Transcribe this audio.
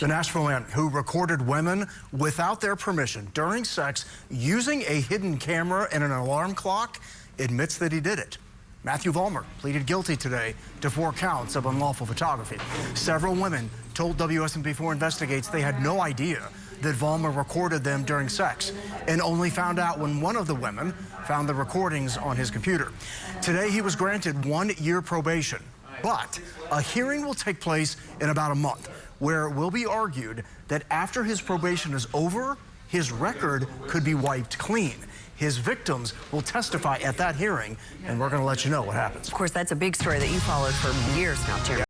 The Nashville man who recorded women without their permission during sex using a hidden camera and an alarm clock admits that he did it. Matthew Vollmer pleaded guilty today to 4 counts of unlawful photography. Several women told WSMV4 Investigates they had no idea that Vollmer recorded them during sex and only found out when one of the women found the recordings on his computer. Today he was granted 1-year probation, but a hearing will take place in about a month where it will be argued that after his probation is over, his record could be wiped clean. His victims will testify at that hearing, and we're going to let you know what happens. Of course, that's a big story that you followed for years now, Jerry.